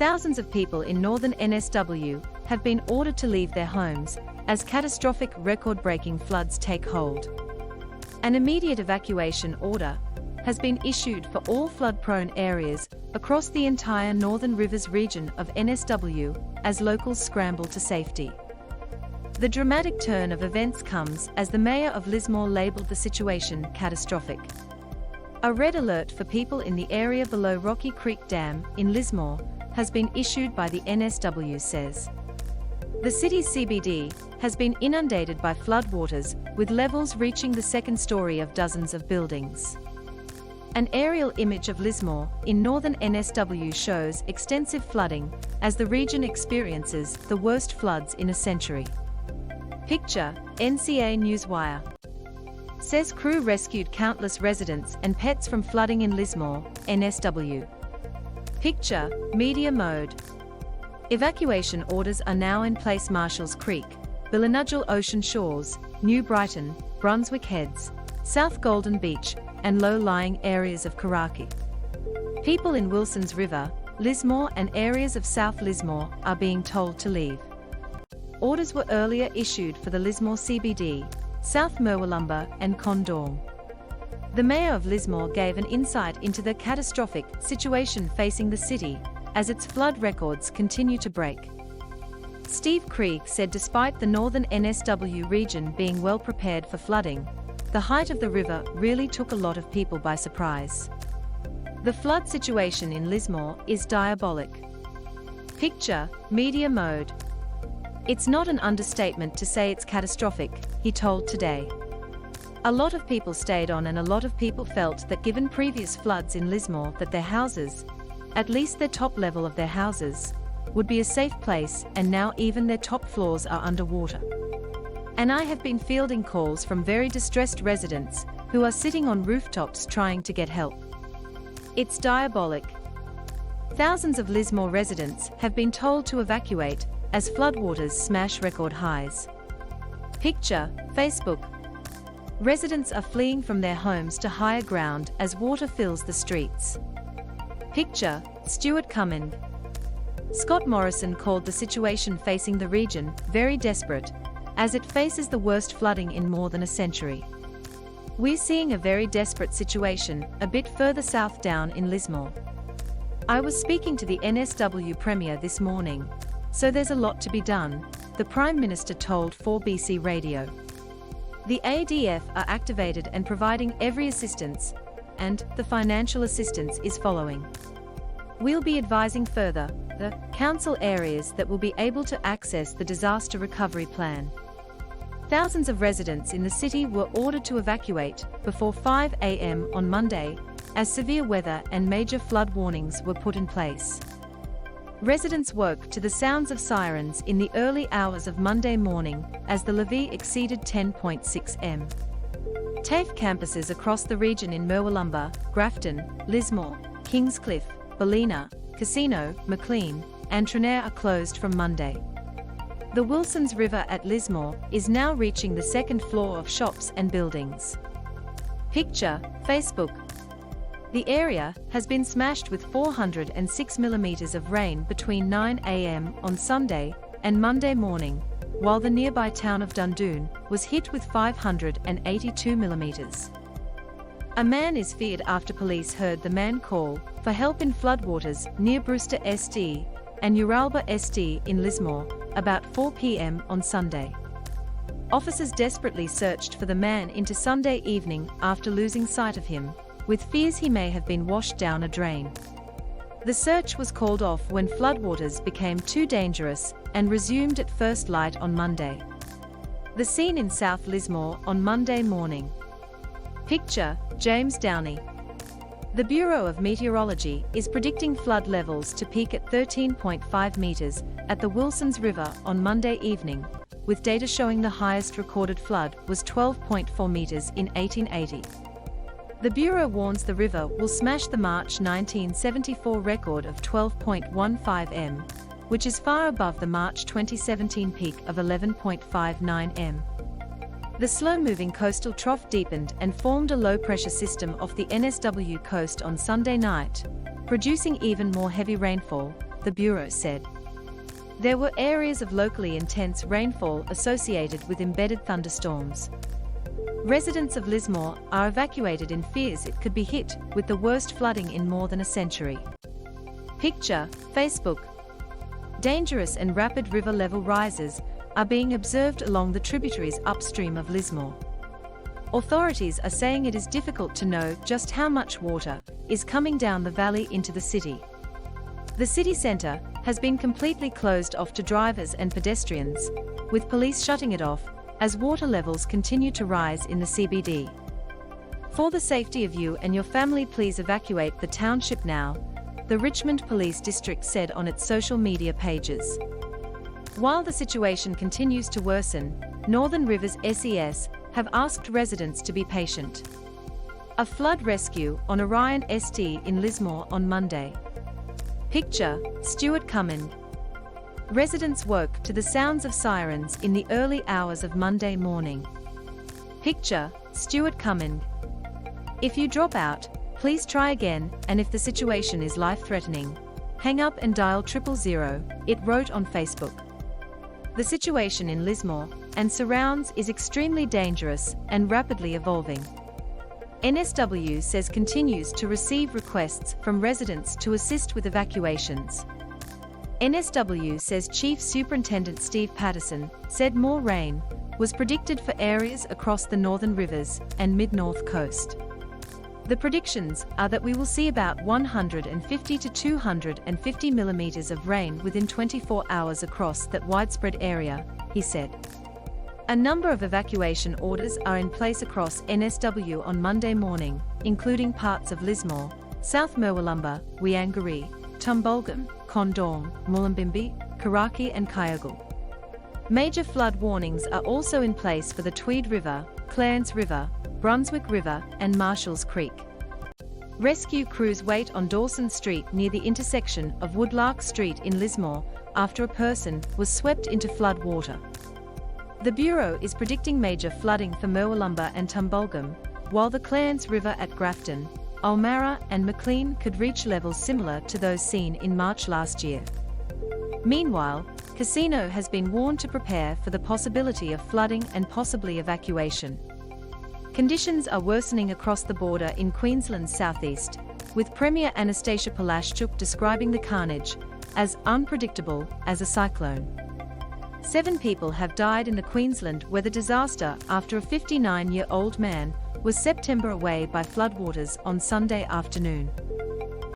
Thousands of people in northern NSW have been ordered to leave their homes as catastrophic record-breaking floods take hold. An immediate evacuation order has been issued for all flood-prone areas across the entire Northern Rivers region of NSW as locals scramble to safety. The dramatic turn of events comes as the mayor of Lismore labelled the situation catastrophic. A red alert for people in the area below Rocky Creek Dam in Lismore has been issued by the NSW SES. The city's CBD has been inundated by floodwaters, with levels reaching the second story of dozens of buildings. An aerial image of Lismore in northern NSW shows extensive flooding as the region experiences the worst floods in a century. Picture, NCA NewsWire. SES crew rescued countless residents and pets from flooding in Lismore, NSW. Picture, media mode. Evacuation orders are now in place. Marshalls Creek, Billinudgel Ocean Shores, New Brighton, Brunswick Heads, South Golden Beach, and low-lying areas of Karaki. People in Wilson's River, Lismore and areas of South Lismore are being told to leave. Orders were earlier issued for the Lismore CBD, South Murwillumbah and Condorm. The mayor of Lismore gave an insight into the catastrophic situation facing the city as its flood records continue to break. Steve Krieg said despite the northern NSW region being well prepared for flooding, the height of the river really took a lot of people by surprise. The flood situation in Lismore is diabolic. Picture, media mode. It's not an understatement to say it's catastrophic, he told Today. A lot of people stayed on and a lot of people felt that given previous floods in Lismore that their houses, at least their top level of their houses, would be a safe place, and now even their top floors are underwater. And I have been fielding calls from very distressed residents who are sitting on rooftops trying to get help. It's diabolic. Thousands of Lismore residents have been told to evacuate as floodwaters smash record highs. Picture, Facebook. Residents are fleeing from their homes to higher ground as water fills the streets. Picture, Stuart Cumming. Scott Morrison called the situation facing the region very desperate, as it faces the worst flooding in more than a century. We're seeing a very desperate situation a bit further south down in Lismore. I was speaking to the NSW Premier this morning, so there's a lot to be done, the Prime Minister told 4BC Radio. The ADF are activated and providing every assistance, and the financial assistance is following. We'll be advising further the council areas that will be able to access the disaster recovery plan. Thousands of residents in the city were ordered to evacuate before 5 a.m. on Monday, as severe weather and major flood warnings were put in place. Residents woke to the sounds of sirens in the early hours of Monday morning as the levee exceeded 10.6 m. TAFE campuses across the region in Murwillumbah, Grafton, Lismore, Kingscliff, Ballina, Casino, Maclean, and Trenair are closed from Monday. The Wilson's River at Lismore is now reaching the second floor of shops and buildings. Picture, Facebook. The area has been smashed with 406 millimeters of rain between 9 a.m. on Sunday and Monday morning, while the nearby town of Dundoon was hit with 582 millimeters. A man is feared after police heard the man call for help in floodwaters near Brewster SD and Uralba SD in Lismore about 4 p.m. on Sunday. Officers desperately searched for the man into Sunday evening after losing sight of him, with fears he may have been washed down a drain. The search was called off when floodwaters became too dangerous and resumed at first light on Monday. The scene in South Lismore on Monday morning. Picture, James Downey. The Bureau of Meteorology is predicting flood levels to peak at 13.5 meters at the Wilson's River on Monday evening, with data showing the highest recorded flood was 12.4 meters in 1880. The Bureau warns the river will smash the March 1974 record of 12.15 m, which is far above the March 2017 peak of 11.59 m. The slow-moving coastal trough deepened and formed a low-pressure system off the NSW coast on Sunday night, producing even more heavy rainfall, the Bureau said. There were areas of locally intense rainfall associated with embedded thunderstorms. Residents of Lismore are evacuated in fears it could be hit with the worst flooding in more than a century. Picture, Facebook. Dangerous and rapid river level rises are being observed along the tributaries upstream of Lismore. Authorities are saying it is difficult to know just how much water is coming down the valley into the city. The city centre has been completely closed off to drivers and pedestrians, with police shutting it off as water levels continue to rise in the CBD. For the safety of you and your family, please evacuate the township now, the Richmond Police District said on its social media pages. While the situation continues to worsen, Northern Rivers SES have asked residents to be patient. A flood rescue on Orion ST in Lismore on Monday. Picture, Stuart Cummins. Residents woke to the sounds of sirens in the early hours of Monday morning. Picture, Stuart Cummins. If you drop out, please try again, and if the situation is life-threatening, hang up and dial 000, it wrote on Facebook. The situation in Lismore and surrounds is extremely dangerous and rapidly evolving. NSW SES continues to receive requests from residents to assist with evacuations. NSW SES Chief Superintendent Steve Patterson said more rain was predicted for areas across the Northern Rivers and mid-north coast. The predictions are that we will see about 150 to 250 millimeters of rain within 24 hours across that widespread area, he said. A number of evacuation orders are in place across NSW on Monday morning, including parts of Lismore, South Murwillumbah, Wiangaree, Tumbulgum, Condorm, Mullumbimby, Karaki and Kyogle. Major flood warnings are also in place for the Tweed River, Clarence River, Brunswick River and Marshalls Creek. Rescue crews wait on Dawson Street near the intersection of Woodlark Street in Lismore after a person was swept into flood water. The Bureau is predicting major flooding for Murwillumbah and Tumbulgum, while the Clarence River at Grafton, Ulmarra and Maclean could reach levels similar to those seen in March last year. Meanwhile, Casino has been warned to prepare for the possibility of flooding and possibly evacuation. Conditions are worsening across the border in Queensland's southeast, with Premier Anastasia Palaszczuk describing the carnage as unpredictable as a cyclone. 7 people have died in the Queensland weather disaster after a 59-year-old man was September away by floodwaters on Sunday afternoon.